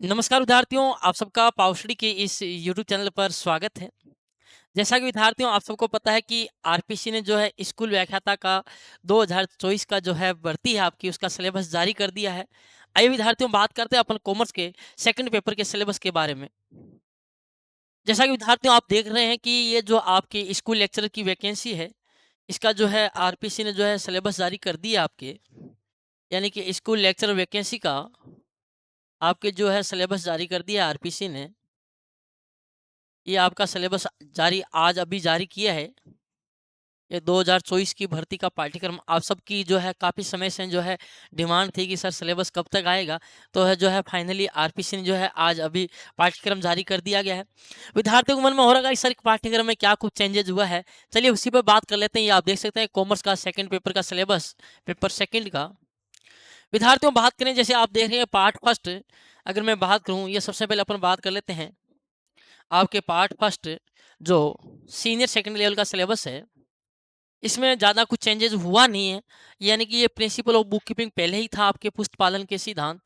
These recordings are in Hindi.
नमस्कार विद्यार्थियों, आप सबका पावसड़ी के इस यूट्यूब चैनल पर स्वागत है। जैसा कि विद्यार्थियों आप सबको पता है कि आरपीसी ने जो है स्कूल व्याख्याता का 2024 का जो है भर्ती है आपकी उसका सिलेबस जारी कर दिया है। आइए विद्यार्थियों बात करते हैं अपन कॉमर्स के सेकंड पेपर के सिलेबस के बारे में। जैसा कि विद्यार्थियों आप देख रहे हैं कि ये जो आपकी स्कूल लेक्चरर की वैकेंसी है, इसका जो है आरपीसी ने जो है सिलेबस जारी कर दिया आपके, यानी कि स्कूल लेक्चरर वैकेंसी का आपके जो है सिलेबस जारी कर दिया आरपीसी ने। ये आपका सिलेबस जारी आज अभी जारी किया है। ये 2024 की भर्ती का पाठ्यक्रम आप सबकी जो है काफ़ी समय से जो है डिमांड थी कि सर सिलेबस कब तक आएगा। तो है जो है फाइनली आरपीसी ने जो है आज अभी पाठ्यक्रम जारी कर दिया गया है। विद्यार्थियों के मन में हो रहा है सर पाठ्यक्रम में क्या कुछ चेंजेज हुआ है। चलिए उसी पर बात कर लेते हैं। ये आप देख सकते हैं कॉमर्स का सेकंड पेपर का सिलेबस, पेपर सेकंड का। विद्यार्थियों बात करें जैसे आप देख रहे हैं पार्ट फर्स्ट, अगर मैं बात करूँ ये सबसे पहले अपन बात कर लेते हैं आपके पार्ट फर्स्ट जो सीनियर सेकेंडरी लेवल का सिलेबस है, इसमें ज़्यादा कुछ चेंजेस हुआ नहीं है। यानी कि ये प्रिंसिपल ऑफ बुक कीपिंग पहले ही था आपके पुस्त पालन के सिद्धांत,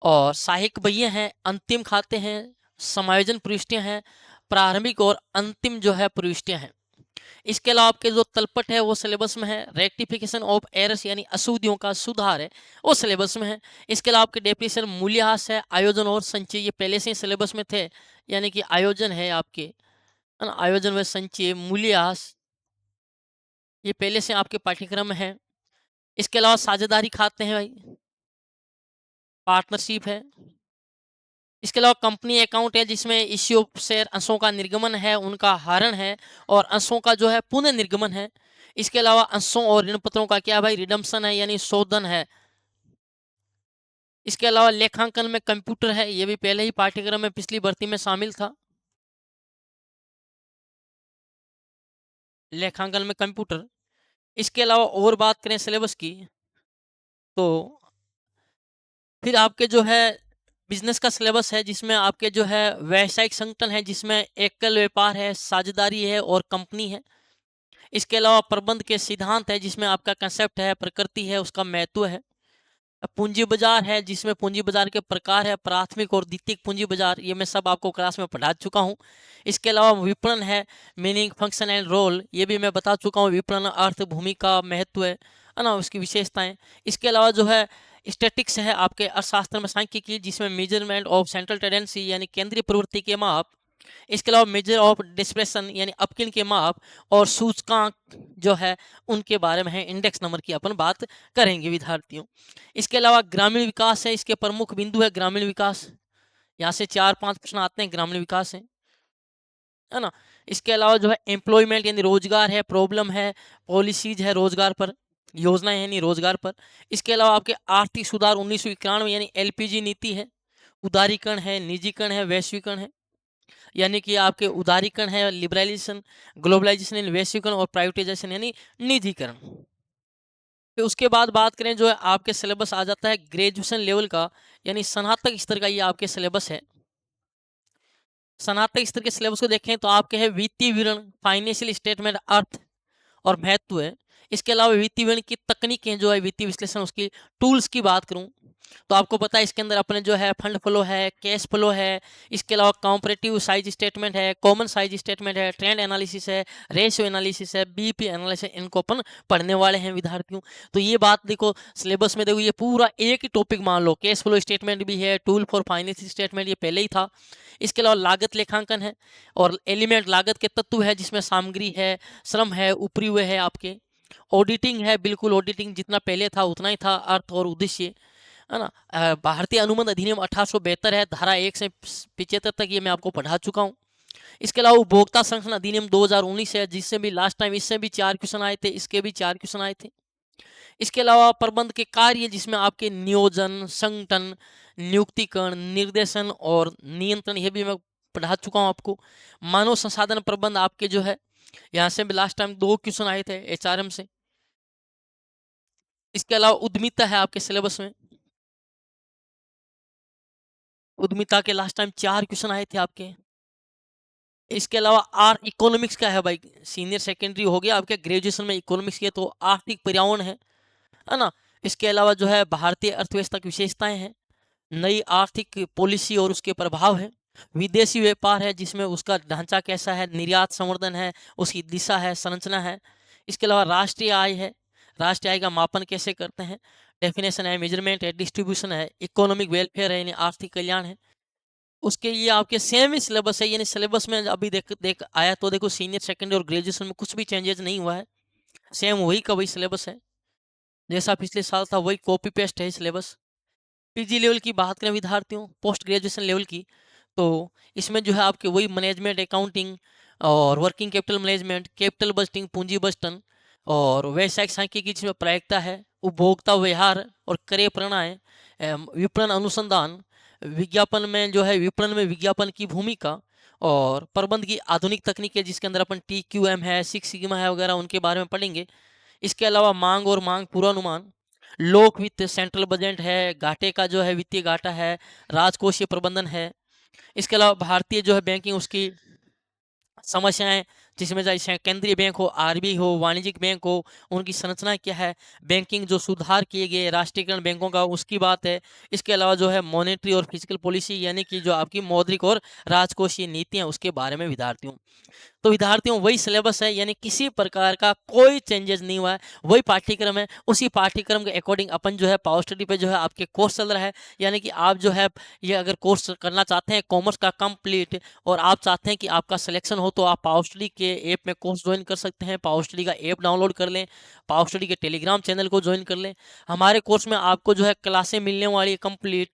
और सहायक बहिये हैं, अंतिम खाते हैं, समायोजन प्रविष्टियां हैं, प्रारंभिक और अंतिम जो है प्रविष्टियां हैं। इसके अलावा आपके जो तलपट है वो सिलेबस में है। रेक्टिफिकेशन ऑफ एरर्स यानी अशुद्धियों का सुधार है वो सिलेबस में है। इसके अलावा आपके डेप्रिसिएशन मूल्यह्रास है, आयोजन और संचय ये पहले से ही सिलेबस में थे। यानी कि आयोजन है आपके, है ना, आयोजन व संचय मूल्यह्रास ये पहले से आपके पाठ्यक्रम में है। इसके अलावा साझेदारी खाते हैं भाई, पार्टनरशिप है। इसके अलावा कंपनी अकाउंट है जिसमें इश्यू ऑफ शेयर अंशों का निर्गमन है, उनका हरण है और अंशों का जो है पुनः निर्गमन है। इसके अलावा अंशों और ऋण पत्रों का क्या भाई रिडम्पशन है यानी शोधन है। इसके अलावा लेखांकन में कंप्यूटर है, ये भी पहले ही पाठ्यक्रम में पिछली भर्ती में शामिल था। लेखांकन में कंप्यूटर। इसके अलावा और बात करें सिलेबस की तो फिर आपके जो है बिजनेस का सिलेबस है जिसमें आपके जो है व्यावसायिक संगठन है जिसमें एकल व्यापार है, साझेदारी है और कंपनी है। इसके अलावा प्रबंध के सिद्धांत है जिसमें आपका कंसेप्ट है, प्रकृति है, उसका महत्व है। पूंजी बाजार है जिसमें पूंजी बाजार के प्रकार है, प्राथमिक और द्वितीयक पूंजी बाजार, ये मैं सब आपको क्लास में पढ़ा चुका हूँ। इसके अलावा विपणन है, मीनिंग फंक्शन एंड रोल, ये भी मैं बता चुका हूँ। विपणन अर्थ, भूमिका, महत्व है ना, उसकी विशेषताएं। इसके अलावा जो है स्टैटिक्स है आपके अर्थशास्त्र में सांख्यिकी जिसमें मेजरमेंट ऑफ सेंट्रल टेंडेंसी यानी केंद्रीय प्रवृत्ति के माप। इसके अलावा मेजर ऑफ डिस्प्रेशन यानी अपकिन के माप और सूचकांक जो है उनके बारे में है। इंडेक्स नंबर की अपन बात करेंगे विद्यार्थियों। इसके अलावा ग्रामीण विकास है, इसके प्रमुख बिंदु है ग्रामीण विकास। यहाँ से 4-5 प्रश्न आते हैं ग्रामीण विकास है ना। इसके अलावा जो है एम्प्लॉयमेंट यानी रोजगार है, प्रॉब्लम है, पॉलिसीज है रोजगार पर, योजनाएं यानी रोजगार पर। इसके अलावा आपके आर्थिक सुधार 1991 यानी एलपीजी नीति है। उदारीकरण है, निजीकरण है, वैश्वीकरण है, यानी कि आपके उदारीकरण है, लिबरलाइजेशन, ग्लोबलाइजेशन यानी वैश्वीकरण और प्राइवेटाइजेशन यानी निजीकरण। फिर उसके बाद बात करें जो है आपके सिलेबस आ जाता है ग्रेजुएशन लेवल का, यानी स्नातक स्तर का ये आपके सिलेबस है। स्नातक स्तर के सिलेबस को देखें तो आपके है वित्तीय विवरण, फाइनेंशियल स्टेटमेंट, अर्थ और महत्व है। इसके अलावा वित्तीय विवरण की तकनीकें जो है वित्तीय विश्लेषण उसकी टूल्स की बात करूं तो आपको पता है इसके अंदर अपने जो है फंड फ्लो है, कैश फ्लो है। इसके अलावा कॉम्परेटिव साइज स्टेटमेंट है, कॉमन साइज स्टेटमेंट है, ट्रेंड एनालिसिस है, रेशियो एनालिसिस है, बीपी एनालिसिस, इनको अपन पढ़ने वाले हैं विद्यार्थियों। तो ये बात देखो सिलेबस में, देखो ये पूरा एक ही टॉपिक मान लो, कैश फ्लो स्टेटमेंट भी है, टूल फॉर फाइनेंस स्टेटमेंट ये पहले ही था। इसके अलावा लागत लेखांकन है और एलिमेंट लागत के तत्व है जिसमें सामग्री है, श्रम है, ऊपरी हुए है आपके। ऑडिटिंग है, बिल्कुल ऑडिटिंग जितना पहले था उतना ही था, अर्थ और उद्देश्य, है ना। भारतीय अनुबंध अधिनियम 1872 है, धारा 1 से 75 तक ये मैं आपको पढ़ा चुका हूँ। इसके अलावा उपभोक्ता संरक्षण अधिनियम 2019 है जिससे भी लास्ट टाइम इससे भी 4 क्वेश्चन आए थे, इसके भी 4 क्वेश्चन आए थे। इसके अलावा प्रबंध के कार्य जिसमें आपके नियोजन, संगठन, नियुक्तिकरण, निर्देशन और नियंत्रण ये भी मैं पढ़ा चुका हूँ आपको। मानव संसाधन प्रबंध आपके जो है यहाँ से भी लास्ट टाइम 2 क्वेश्चन आए थे एचआरएम से। इसके अलावा उद्यमिता है आपके सिलेबस में, उद्यमिता के लास्ट टाइम 4 क्वेश्चन आए थे आपके। इसके अलावा आर इकोनॉमिक्स का है भाई, सीनियर सेकेंडरी हो गया आपके, ग्रेजुएशन में इकोनॉमिक्स के तो आर्थिक पर्यावरण है ना। इसके अलावा जो है भारतीय अर्थव्यवस्था की विशेषताएं हैं, नई आर्थिक पॉलिसी और उसके प्रभाव है, विदेशी व्यापार है जिसमें उसका ढांचा कैसा है, निर्यात संवर्धन है, उसकी दिशा है, संरचना है। इसके अलावा राष्ट्रीय आय है, राष्ट्रीय आय का मापन कैसे करते हैं, डेफिनेशन है, मेजरमेंट है, डिस्ट्रीब्यूशन है, इकोनॉमिक वेलफेयर है यानी आर्थिक कल्याण है। उसके लिए आपके सेम ही सिलेबस है, यानी सिलेबस में अभी देख देख आया तो देखो सीनियर सेकेंडरी और ग्रेजुएशन में कुछ भी चेंजेस नहीं हुआ है, सेम वही का वही सिलेबस है, जैसा पिछले साल था वही कॉपी पेस्ट है सिलेबस। पीजी लेवल की बात करें विद्यार्थियों, पोस्ट ग्रेजुएशन लेवल की, तो इसमें जो है आपके वही मैनेजमेंट अकाउंटिंग और working capital management, capital budgeting, पूंजी बजटन और व्यवसायिक सांख्यिकी जिसमें प्रायिकता है, उपभोक्ता व्यवहार और क्रय प्रणाली, विपणन अनुसंधान, विज्ञापन में जो है विपणन में विज्ञापन की भूमिका और प्रबंध की आधुनिक तकनीकें जिसके अंदर अपन TQM है, सिक्स सिग्मा है वगैरह उनके बारे में पढ़ेंगे। इसके अलावा मांग और मांग पूर्वानुमान, लोक वित्त, सेंट्रल बजट है, घाटे का जो है वित्तीय घाटा है, राजकोषीय प्रबंधन है। इसके अलावा भारतीय जो है बैंकिंग उसकी समस्याएं, जिसमें चाहे केंद्रीय बैंक हो, RBI हो, वाणिज्यिक बैंक हो, उनकी संरचना क्या है, बैंकिंग जो सुधार किए गए राष्ट्रीयकरण बैंकों का उसकी बात है। इसके अलावा जो है मॉनेटरी और फिजिकल पॉलिसी यानी कि जो आपकी मौद्रिक और राजकोषीय नीतियां उसके बारे में विद्यार्थियों, तो विद्यार्थियों वही सिलेबस है, यानी किसी प्रकार का कोई चेंजेस नहीं हुआ है, वही पाठ्यक्रम है। उसी पाठ्यक्रम के अकॉर्डिंग अपन जो है पावर स्टडी पे जो है आपके कोर्स चल रहा है, यानी कि आप जो है ये अगर कोर्स करना चाहते हैं कॉमर्स का कंप्लीट और आप चाहते हैं कि आपका सिलेक्शन हो, तो आप पावर स्टडी के ऐप में कोर्स ज्वाइन कर सकते हैं। पावर स्टडी का ऐप डाउनलोड कर लें, पावर स्टडी के टेलीग्राम चैनल को ज्वाइन कर लें। हमारे कोर्स में आपको जो है क्लासें मिलने वाली है, कंप्लीट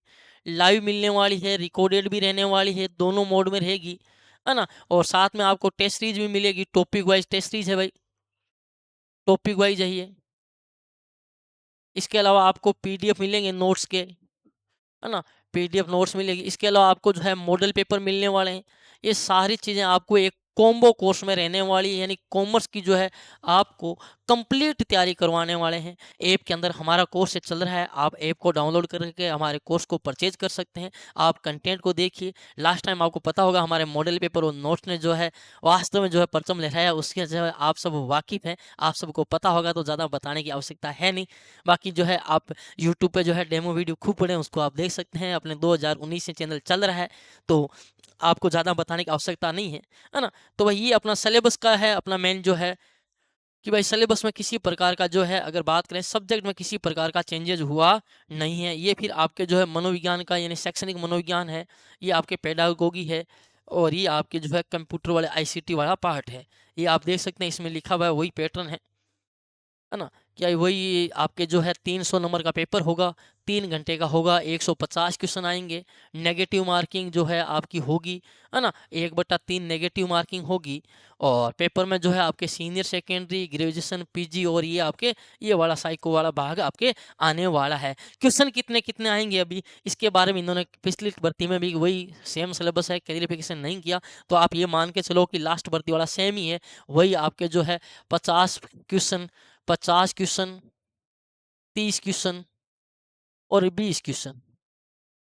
लाइव मिलने वाली है, रिकॉर्डेड भी रहने वाली है, दोनों मोड में रहेगी, है ना। और साथ में आपको टेस्ट सीरीज भी मिलेगी, टॉपिक वाइज टेस्ट सीरीज है भाई, टॉपिक वाइज है ये। इसके अलावा आपको PDF मिलेंगे नोट्स के, है ना, PDF नोट्स मिलेगी। इसके अलावा आपको जो है मॉडल पेपर मिलने वाले हैं। ये सारी चीज़ें आपको एक कॉम्बो कोर्स में रहने वाली है, यानी कॉमर्स की जो है आपको कंप्लीट तैयारी करवाने वाले हैं। ऐप के अंदर हमारा कोर्स चल रहा है, आप ऐप को डाउनलोड करके हमारे कोर्स को परचेज कर सकते हैं। आप कंटेंट को देखिए, लास्ट टाइम आपको पता होगा हमारे मॉडल पेपर और नोट्स ने जो है वास्तव में जो है परचम लहराया, उसके जो है आप सब वाकिफ़ हैं, आप सबको पता होगा, तो ज़्यादा बताने की आवश्यकता है नहीं। बाकी जो है आप यूट्यूब पे जो है डेमो वीडियो खूब पड़े हैं, उसको आप देख सकते हैं, अपने 2019 से चैनल चल रहा है, तो आपको ज़्यादा बताने की आवश्यकता नहीं है ना। तो भाई ये अपना सिलेबस का है, अपना मेन जो है कि भाई सिलेबस में किसी प्रकार का जो है अगर बात करें सब्जेक्ट में किसी प्रकार का चेंजेज हुआ नहीं है। ये फिर आपके जो है मनोविज्ञान का यानी शैक्षणिक मनोविज्ञान है, ये आपके पेडागोगी है और ये आपके जो है कंप्यूटर वाले ICT वाला पार्ट है। ये आप देख सकते हैं इसमें लिखा हुआ है वही पैटर्न है ना। क्या वही आपके जो है 300 नंबर का पेपर होगा, 3 घंटे का होगा, 150 क्वेश्चन आएंगे। नेगेटिव मार्किंग जो है आपकी होगी, है ना, 1/3 नेगेटिव मार्किंग होगी। और पेपर में जो है आपके सीनियर सेकेंडरी, ग्रेजुएशन, PG और ये आपके ये वाला साइको वाला भाग आपके आने वाला है। क्वेश्चन कितने कितने आएंगे अभी इसके बारे में इन्होंने पिछली भर्ती में भी वही सेम सिलेबस है, क्लैरिफिकेशन नहीं किया, तो आप ये मान के चलो कि लास्ट भर्ती वाला सेम ही है। वही आपके जो है 50 क्वेश्चन, 50 क्वेश्चन, 30 क्वेश्चन और 20 क्वेश्चन,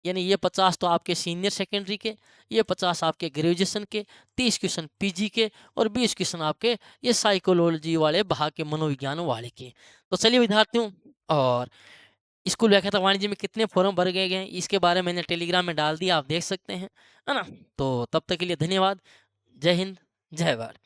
यानी ये 50 तो आपके सीनियर सेकेंडरी के, ये 50 आपके ग्रेजुएशन के, 30 क्वेश्चन PG के और 20 क्वेश्चन आपके ये साइकोलॉजी वाले भाग के, मनोविज्ञान वाले के। तो चलिए विद्यार्थियों, और स्कूल व्याख्याता वाणिज्य में कितने फॉर्म भर गए हैं इसके बारे में मैंने टेलीग्राम में डाल दिया, आप देख सकते हैं, है ना। तो तब तक के लिए धन्यवाद। जय हिंद, जय भारत।